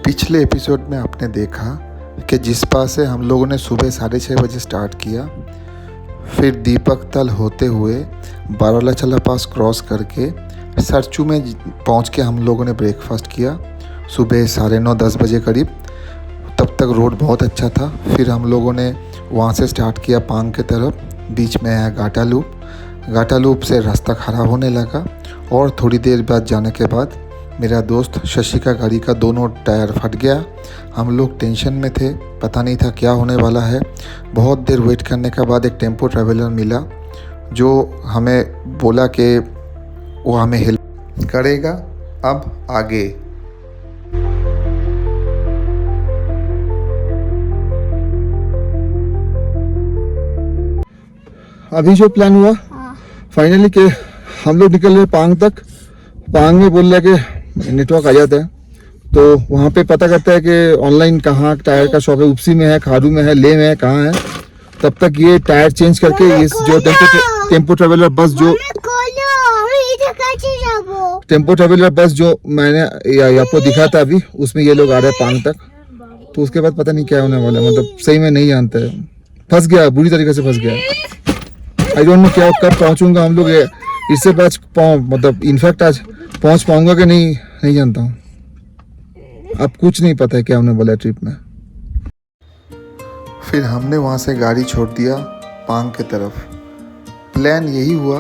पिछले एपिसोड में आपने देखा कि जिस पास से हम लोगों ने सुबह 6:30 बजे स्टार्ट किया, फिर दीपक तल होते हुए बारालाचला पास क्रॉस करके सरचू में पहुंच के हम लोगों ने ब्रेकफास्ट किया सुबह 9:30-10 बजे करीब। तब तक रोड बहुत अच्छा था। फिर हम लोगों ने वहां से स्टार्ट किया पांग के तरफ। बीच में है घाटा लूप से रास्ता ख़राब होने लगा और थोड़ी देर बाद जाने के बाद मेरा दोस्त शशि का गाड़ी का दोनों टायर फट गया। हम लोग टेंशन में थे, पता नहीं था क्या होने वाला है। बहुत देर वेट करने के बाद एक टेम्पो ट्रैवलर मिला जो हमें बोला कि वो हमें हेल्प करेगा। अब आगे अभी जो प्लान हुआ फाइनली कि हम लोग निकल रहे पांग तक। पांग में बोल रहा है कि नेटवर्क आ जाता है, तो वहाँ पे पता करता है कि ऑनलाइन कहाँ टायर का शॉप है, उपसी में है, खारू में है, ले में है, कहाँ है। तब तक ये टायर चेंज करके ये जो टेम्पो ट्रेवलर बस जो मैंने आपको दिखा था अभी, उसमें ये लोग आ रहे हैं पांग तक। तो उसके बाद पता नहीं क्या होने वाला है, मतलब सही में नहीं जानते है। फंस गया, बुरी तरीके से फंस गया। आई डोंट नो क्या कब पहुंचूंगा हम लोग इससे बच मतलब इनफैक्ट आज पहुंच पाऊंगा कि नहीं जानता हूँ। अब कुछ नहीं पता है क्या होने वाला है ट्रिप में। फिर हमने वहाँ से गाड़ी छोड़ दिया पांग के तरफ। प्लान यही हुआ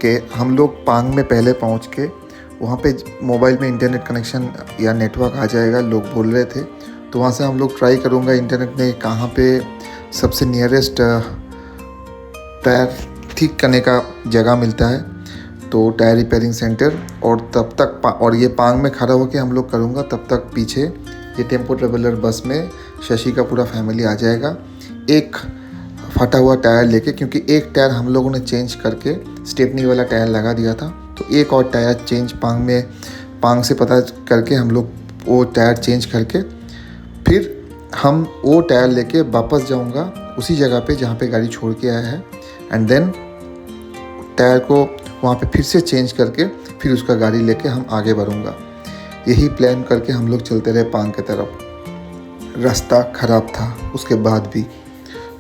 कि हम लोग पांग में पहले पहुँच के वहाँ पे मोबाइल में इंटरनेट कनेक्शन या नेटवर्क आ जाएगा, लोग बोल रहे थे। तो वहाँ से हम लोग ट्राई करूँगा इंटरनेट में कहाँ पे सबसे नियरेस्ट टायर ठीक करने का जगह मिलता है, तो टायर रिपेयरिंग सेंटर। और तब तक और ये पांग में खड़ा होकर हम लोग करूँगा, तब तक पीछे ये टेम्पो ट्रेवलर बस में शशि का पूरा फैमिली आ जाएगा एक फटा हुआ टायर लेके, क्योंकि एक टायर हम लोगों ने चेंज करके स्टेपनी वाला टायर लगा दिया था। तो एक और टायर चेंज पांग से पता करके हम लोग वो टायर चेंज करके फिर हम वो टायर लेके वापस जाऊँगा उसी जगह पे जहाँ पे गाड़ी छोड़ के आया है। एंड देन टायर को वहाँ पे फिर से चेंज करके फिर उसका गाड़ी लेके हम आगे बढ़ूँगा। यही प्लान करके हम लोग चलते रहे पांग की तरफ। रास्ता ख़राब था, उसके बाद भी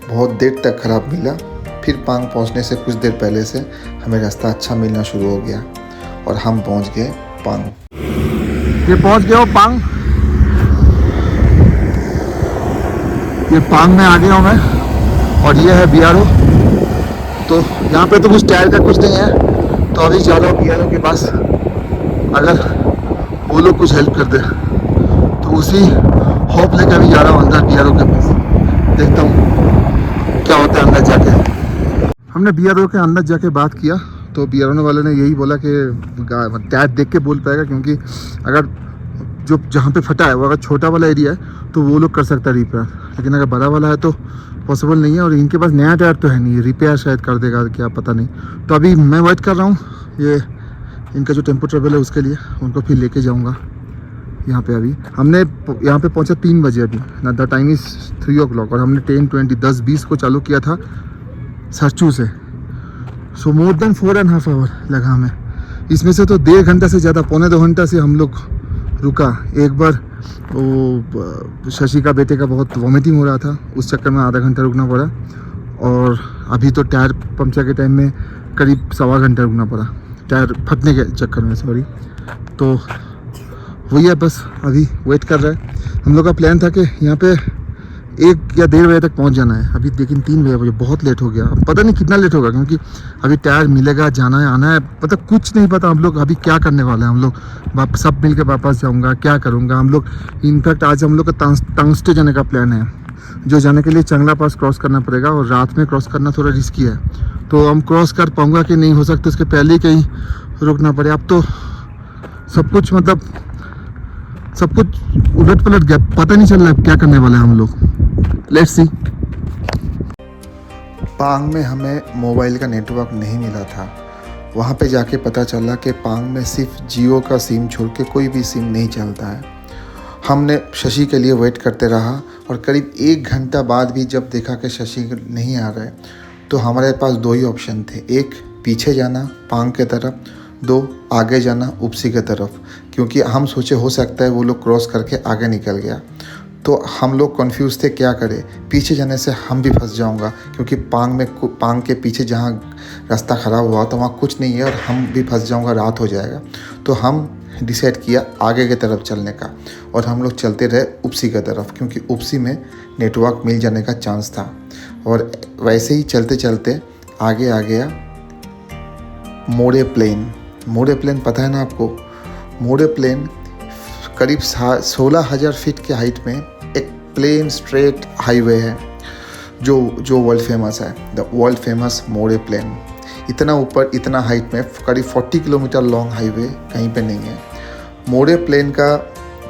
बहुत देर तक ख़राब मिला। फिर पांग पहुँचने से कुछ देर पहले से हमें रास्ता अच्छा मिलना शुरू हो गया और हम पहुँच गए पांग। ये पहुँच गया हूँ पांग। ये पांग में आ गया हूँ मैं और ये है BRO। तो यहाँ पे तो कुछ टायर का कुछ नहीं है, तो अभी जा रहा हूँ BRO के पास। अगर वो लोग कुछ हेल्प कर दे तो उसी होप लेके अभी जा रहा हूँ अंदर BRO के पास। देखता हूँ क्या होता है अंदर जाके। हमने BRO के अंदर जाके बात किया तो BRO वाले ने यही बोला कि टायर देख के बोल पाएगा, क्योंकि अगर जो जहाँ पे फटा है वो अगर छोटा वाला एरिया है तो वो लोग कर सकता है रिपेयर, लेकिन अगर बड़ा वाला है तो पॉसिबल नहीं है। और इनके पास नया टायर तो है नहीं, रिपेयर शायद कर देगा क्या पता नहीं। तो अभी मैं वेट कर रहा हूँ ये इनका जो टेम्पो ट्रेवल है उसके लिए, उनको फिर लेके जाऊँगा यहाँ पे। अभी हमने यहाँ पे पहुँचा 3 बजे अभी ना, द टाइम इज़ 3 o'clock और हमने 10:20 को चालू किया था सरचू से। सो मोर देन 4.5 hour लगा हमें। इसमें से तो 1.5 घंटा से ज़्यादा, 1.25 घंटा से हम लोग रुका। एक बार वो शशि का बेटे का बहुत वॉमिटिंग हो रहा था, उस चक्कर में आधा घंटा रुकना पड़ा। और अभी तो टायर पंक्चर के टाइम में करीब 1.25 घंटा रुकना पड़ा, टायर फटने के चक्कर में, सॉरी। तो वही है, बस अभी वेट कर रहा है। हम लोग का प्लान था कि यहाँ पे 1 या 1:30 बजे तक पहुँच जाना है, अभी लेकिन 3 बजे बहुत लेट हो गया। अब पता नहीं कितना लेट होगा, क्योंकि अभी टायर मिलेगा, जाना है, आना है, मतलब कुछ नहीं पता हम लोग अभी क्या करने वाले हैं। हम लोग सब मिल के वापस जाऊँगा, क्या करूँगा हम लोग। इनफैक्ट आज हम लोग का टंगस्टे जाने का प्लान है, जो जाने के लिए चंगला पास क्रॉस करना पड़ेगा और रात में क्रॉस करना थोड़ा रिस्की है। तो हम क्रॉस कर पाऊँगा कि नहीं, हो सकता है उसके पहले ही कहीं रुकना पड़े। अब तो सब कुछ उलट पलट गया, पता नहीं चल रहा है क्या करने वाले हैं हम लोग। Let's see. पांग में हमें मोबाइल का नेटवर्क नहीं मिला था। वहाँ पे जाके पता चला कि पांग में सिर्फ जियो का सिम छोड़ के कोई भी सिम नहीं चलता है। हमने शशि के लिए वेट करते रहा और करीब 1 घंटा बाद भी जब देखा कि शशि नहीं आ रहा है, तो हमारे पास 2 ही ऑप्शन थे। एक, पीछे जाना पांग के तरफ, 2, आगे जाना उपसी की तरफ, क्योंकि हम सोचे हो सकता है वो लोग क्रॉस करके आगे निकल गया। तो हम लोग कंफ्यूज थे क्या करें, पीछे जाने से हम भी फंस जाऊंगा, क्योंकि पांग के पीछे जहाँ रास्ता ख़राब हुआ तो वहाँ कुछ नहीं है और हम भी फंस जाऊंगा, रात हो जाएगा। तो हम डिसाइड किया आगे की तरफ चलने का, और हम लोग चलते रहे उपसी की तरफ, क्योंकि उपसी में नेटवर्क मिल जाने का चांस था। और वैसे ही चलते चलते आगे आ गया मोड़े प्लेन। मोड़े प्लेन पता है ना आपको? मोड़े प्लेन करीब 16,000 फीट के हाइट में एक प्लेन स्ट्रेट हाईवे है जो वर्ल्ड फेमस है, द वर्ल्ड फेमस मोड़े प्लेन। इतना ऊपर, इतना हाइट में, करीब 40 किलोमीटर लॉन्ग हाईवे कहीं पे नहीं है। मोड़े प्लेन का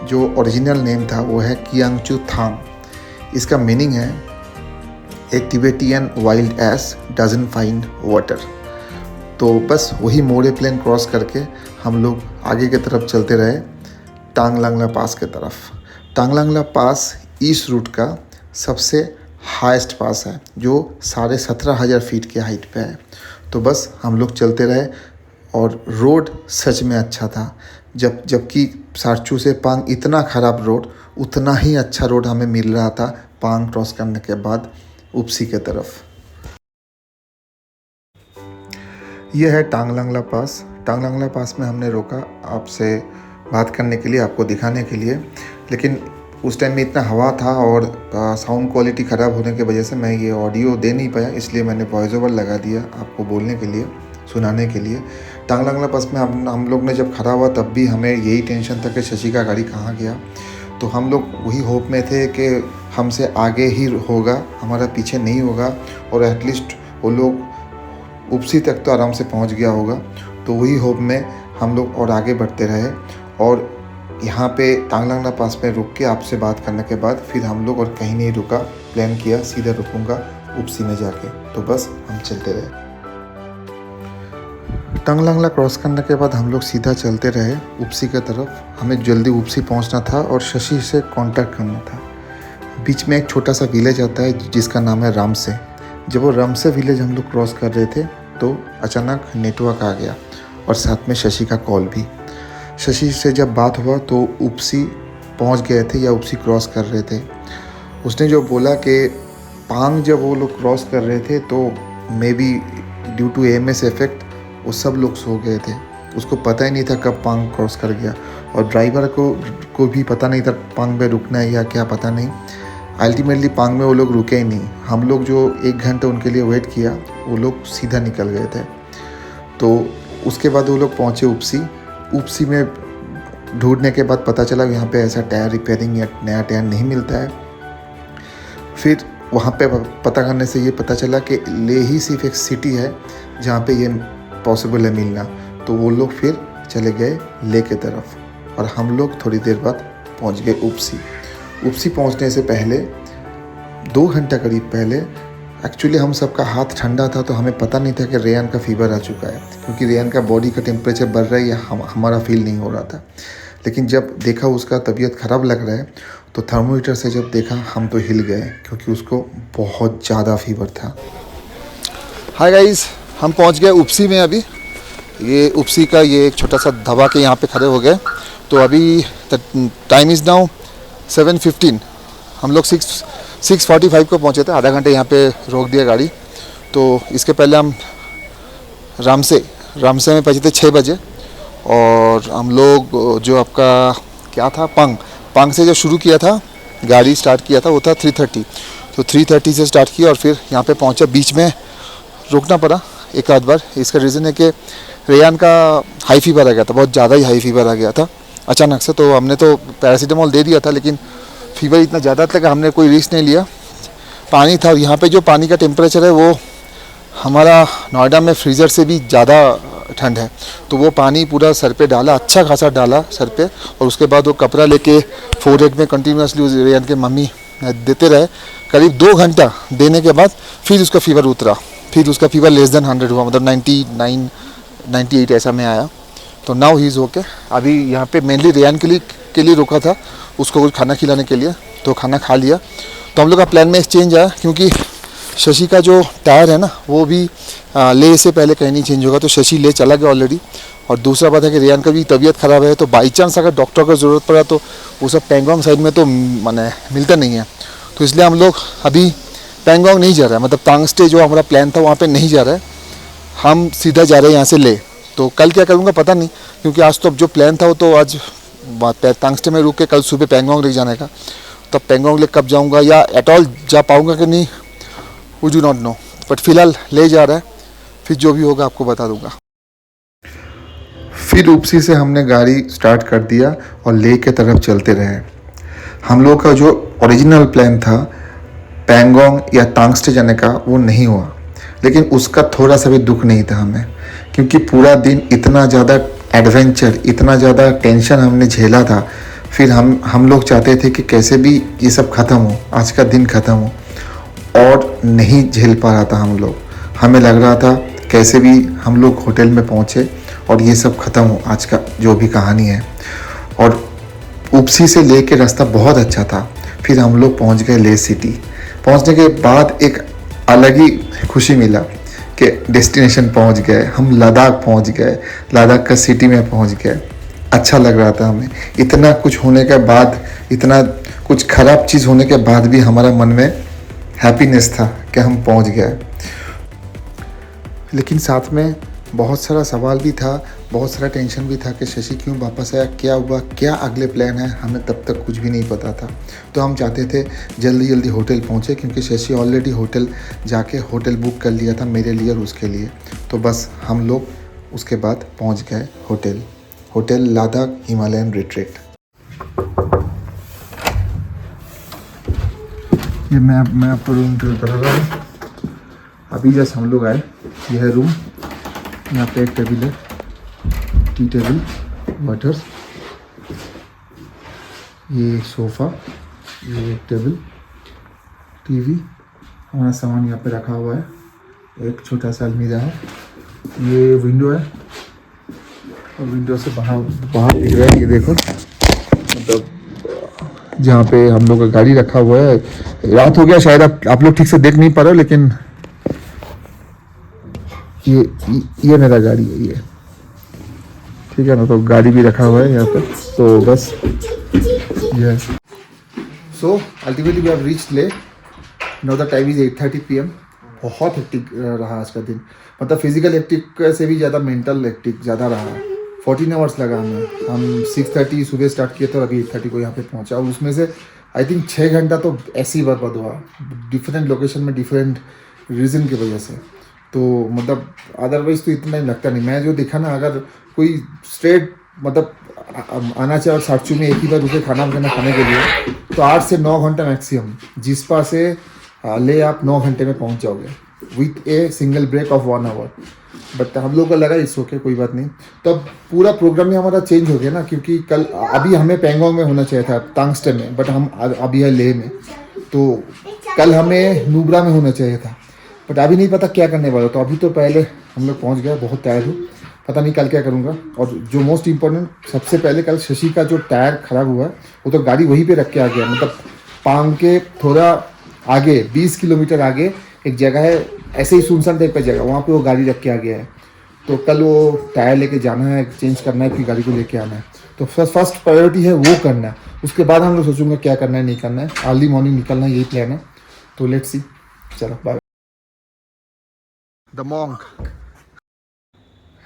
जो ओरिजिनल नेम था वो है कियांगचू थांग। इसका मीनिंग है a Tibetan wild ass doesn't find water. तो बस वही मोड़े प्लेन क्रॉस करके हम लोग आगे की तरफ चलते रहे टांगलांगला पास की तरफ। टांगलांगला पास ईस्ट रूट का सबसे हाईएस्ट पास है, जो 17,500 फीट के हाइट पे है। तो बस हम लोग चलते रहे, और रोड सच में अच्छा था। जबकि सारचू से पांग इतना ख़राब रोड, उतना ही अच्छा रोड हमें मिल रहा था पांग क्रॉस करने के बाद उपसी के तरफ। यह है टांगलांगला पास। टांगलांगला पास में हमने रोका आपसे बात करने के लिए, आपको दिखाने के लिए, लेकिन उस टाइम में इतना हवा था और साउंड क्वालिटी ख़राब होने की वजह से मैं ये ऑडियो दे नहीं पाया, इसलिए मैंने वॉइस ओवर लगा दिया आपको बोलने के लिए, सुनाने के लिए। टांगलांगला पास में हम लोग ने जब खड़ा हुआ तब भी हमें यही टेंशन था कि शशि का गाड़ी कहाँ गया। तो हम लोग वही होप में थे कि हमसे आगे ही होगा, हमारा पीछे नहीं होगा, और एटलीस्ट वो लोग उपसी तक तो आराम से पहुंच गया होगा। तो वही होप में हम लोग और आगे बढ़ते रहे, और यहाँ पे टांगलांगला पास में रुक के आपसे बात करने के बाद फिर हम लोग और कहीं नहीं रुका, प्लान किया सीधा रुकूंगा उपसी में जाके। तो बस हम चलते रहे। टांगलांगला क्रॉस करने के बाद हम लोग सीधा चलते रहे उपसी की तरफ। हमें जल्दी उपसी पहुँचना था और शशि से कांटेक्ट करना था। बीच में एक छोटा सा विलेज आता है जिसका नाम है रामसे। जब वो रामसे विलेज हम लोग क्रॉस कर रहे थे तो अचानक नेटवर्क आ गया, और साथ में शशि का कॉल भी। शशि से जब बात हुआ तो उपसी पहुंच गए थे या उपसी क्रॉस कर रहे थे। उसने जो बोला कि पांग जब वो लोग क्रॉस कर रहे थे तो may be due to AMS effect वो सब लोग सो गए थे। उसको पता ही नहीं था कब पांग क्रॉस कर गया, और ड्राइवर को भी पता नहीं था पांग में रुकना है या क्या, पता नहीं। अल्टीमेटली पांग में वो लोग रुके ही नहीं। हम लोग जो 1 घंटे उनके लिए वेट किया, वो लोग सीधा निकल गए थे। तो उसके बाद वो लोग पहुँचे उपसी। उपसी में ढूंढने के बाद पता चला यहाँ पे ऐसा टायर रिपेयरिंग या नया टायर नहीं मिलता है। फिर वहाँ पे पता करने से ये पता चला कि ले ही सिर्फ एक सिटी है जहाँ पे ये पॉसिबल है मिलना। तो वो लोग फिर चले गए ले के तरफ, और हम लोग थोड़ी देर बाद पहुँच गए उपसी। उपसी पहुँचने से पहले 2 घंटा करीब पहले एक्चुअली हम सबका हाथ ठंडा था, तो हमें पता नहीं था कि रेयान का फीवर आ चुका है, क्योंकि रेयान का बॉडी का टेम्परेचर बढ़ रहा है या हमारा फील नहीं हो रहा था। लेकिन जब देखा उसका तबीयत ख़राब लग रहा है तो थर्मोमीटर से जब देखा हम तो हिल गए, क्योंकि उसको बहुत ज़्यादा फीवर था। हाय गाइस, हम पहुंच गए उपसी में। अभी ये उपसी का ये एक छोटा सा ढाबा के यहाँ पे खड़े हो गए। तो अभी टाइम इज़ नाउ 7:15। हम लोग 6:45 को पहुँचे थे। आधा घंटे यहाँ पे रोक दिया गाड़ी। तो इसके पहले हम रामसे में पहुँचे थे 6 बजे, और हम लोग जो आपका क्या था पांग से जो शुरू किया था, गाड़ी स्टार्ट किया था वो था 3:30। तो 3:30 से स्टार्ट किया और फिर यहाँ पे पहुँचा। बीच में रुकना पड़ा एक आध बार। इसका रीज़न है कि रेयान का हाई फीवर आ गया था, बहुत ज़्यादा ही हाई फीवर आ गया था अचानक से। तो हमने तो पैरासीटामोल दे दिया था, लेकिन फीवर इतना ज़्यादा था कि हमने कोई रिस्क नहीं लिया। पानी था, यहाँ पे जो पानी का टेम्परेचर है वो हमारा नोएडा में फ्रीज़र से भी ज़्यादा ठंड है। तो वो पानी पूरा सर पे डाला, अच्छा खासा डाला सर पे, और उसके बाद वो कपड़ा लेके फोरहेड में कंटिन्यूसली रेयान के मम्मी देते रहे। करीब 2 घंटा देने के बाद फिर उसका फीवर उतरा। फिर उसका फीवर लेस देन 100 हुआ, मतलब 99 98 ऐसा में आया। तो नाउ ही इज़ ओके। अभी यहाँ पे मेनली रेयान के लिए रुका था, उसको कुछ खाना खिलाने के लिए। तो खाना खा लिया। तो हम लोग का प्लान में एक चेंज आया, क्योंकि शशि का जो टायर है ना वो भी ले से पहले कहीं नहीं चेंज होगा, तो शशि ले चला गया ऑलरेडी। और दूसरा बात है कि रियान का भी तबीयत ख़राब है, तो बाई चांस अगर डॉक्टर का ज़रूरत पड़ा तो वो सब पैंगोंग साइड में तो माने मिलता नहीं है, तो इसलिए हम लोग अभी पैंगोंग नहीं जा रहा है, मतलब तांग स्टे जो हमारा प्लान था वहाँ पे नहीं जा रहा है, हम सीधा जा रहे हैं यहाँ से ले। तो कल क्या करूँगा पता नहीं, क्योंकि आज तो जो प्लान था वो तो आज तांग स्टे में रुक के कल सुबह पैंगोंग लेक जाने का। तब पैंगोंग लेक कब जाऊँगा या एट ऑल जा पाऊँगा कि नहीं we do not know, but फिलहाल ले जा रहा है, फिर जो भी होगा आपको बता दूंगा। फिर उपसी से हमने गाड़ी स्टार्ट कर दिया और ले के तरफ चलते रहे। हम लोग का जो ओरिजिनल प्लान था पैंगोंग या तांग स्टे जाने का वो नहीं हुआ, लेकिन उसका थोड़ा सा भी दुख नहीं था हमें, क्योंकि पूरा दिन इतना ज़्यादा एडवेंचर, इतना ज़्यादा टेंशन हमने झेला था। फिर हम लोग चाहते थे कि कैसे भी ये सब ख़त्म हो, आज का दिन ख़त्म हो, और नहीं झेल पा रहा था हम लोग। हमें लग रहा था कैसे भी हम लोग होटल में पहुँचे और ये सब ख़त्म हो, आज का जो भी कहानी है। और उपसी से ले के रास्ता बहुत अच्छा था। फिर हम लोग पहुँच गए ले सिटी। पहुँचने के बाद एक अलग ही खुशी मिला कि डेस्टिनेशन पहुँच गए, हम लद्दाख पहुँच गए, लद्दाख का सिटी में पहुँच गए। अच्छा लग रहा था हमें। इतना कुछ होने के बाद, इतना कुछ ख़राब चीज़ होने के बाद भी हमारा मन में हैप्पीनेस था कि हम पहुँच गए। लेकिन साथ में बहुत सारा सवाल भी था, बहुत सारा टेंशन भी था कि शशि क्यों वापस आया, क्या हुआ, क्या अगले प्लान है, हमें तब तक कुछ भी नहीं पता था। तो हम चाहते थे जल्दी जल्दी होटल पहुँचे, क्योंकि शशि ऑलरेडी होटल जाके होटल बुक कर लिया था मेरे लिए और उसके लिए। तो बस हम लोग उसके बाद पहुँच गए होटल लद्दाख हिमालयन रिट्रीट। ये मैं आपको रूम टूर करा रहा हूँ। अभी जैसे हम लोग आए, यह है रूम। यहाँ पे एक टेबल है, टी टेबल, वाटर, ये एक सोफ़ा, ये एक टेबल, टीवी, हमारा सामान यहाँ पे रखा हुआ है, एक छोटा सा अलमीरा है, ये विंडो है और विंडो से बाहर दिख रहा है, ये देखो, मतलब जहाँ पे हम लोग का गाड़ी रखा हुआ है। रात हो गया शायद आप लोग ठीक से देख नहीं पा रहे हो, लेकिन ये मेरा गाड़ी है, ये ठीक है ना। तो गाड़ी भी रखा हुआ है यहाँ पे, तो बस ये। So ultimately we have reached Leh. Now the time is 8:30 PM। बहुत हेक्टिक रहा आज का दिन, मतलब फिजिकल हेक्टिक से भी ज़्यादा मेंटल हेक्टिक ज़्यादा रहा। 14 आवर्स लगा हमें। हम 6:30 सुबह स्टार्ट किए थे और अभी 8:30 को यहाँ पे पहुँचा, और उसमें से आई थिंक 6 घंटा तो ऐसे ही बर्बाद हुआ, डिफरेंट लोकेशन में डिफरेंट रीज़न की वजह से। तो मतलब अदरवाइज़ तो इतना ही लगता नहीं। मैं जो देखा ना, अगर कोई स्ट्रेट मतलब आना चाहिए और साक्षी में एक ही बार रुके खाना खाने के लिए, तो 8 से 9 घंटा मैक्सिमम। जिसपा से ले आप 9 घंटे में पहुंच जाओगे with a single break of 1 hour. But हम लोग को लगा इट्स ओके, कोई बात नहीं। तो अब पूरा प्रोग्राम ही हमारा चेंज हो गया ना, क्योंकि कल अभी हमें पैंगोंग में होना चाहिए था, तांग स्टे में, बट हम अभी है लेह में। तो कल हमें नुब्रा में होना चाहिए था, बट अभी नहीं पता क्या करने वाला। तो अभी तो पहले हम लोग पहुँच गए, बहुत टायर्ड हूँ, पता नहीं कल क्या करूँगा। और जो मोस्ट इम्पोर्टेंट, सबसे पहले कल शशि का जो टायर ख़राब हुआ है, वो तो गाड़ी वहीं पे रख के आ गया। मतलब पांग के थोड़ा आगे 20 किलोमीटर आगे एक जगह है, ऐसे ही सुनसान टाइप का जगह, वहाँ पे वो गाड़ी रख के आ गया है। तो कल वो टायर लेके जाना है, चेंज करना है, फिर गाड़ी को लेके आना है। तो फर्स्ट प्रायोरिटी है वो करना है, उसके बाद हम लोग सोचूंगा क्या करना है नहीं करना है। अर्ली मॉर्निंग निकलना है, यही प्लान है। तो लेट्स सी, चलो bye. The monk.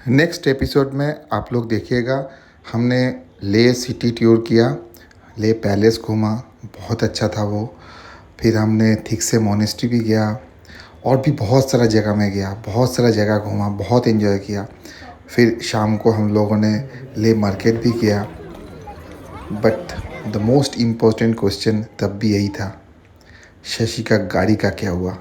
Next episode में आप लोग देखिएगा, हमने ले सिटी टूर किया, ले पैलेस घूमा, बहुत अच्छा था वो। फिर हमने ठीक से मोनेस्ट्री भी गया, और भी बहुत सारा जगह में गया, बहुत सारा जगह घूमा, बहुत एंजॉय किया। फिर शाम को हम लोगों ने ले मार्केट भी किया। But the most important question तब भी यही था, शशि का गाड़ी का क्या हुआ।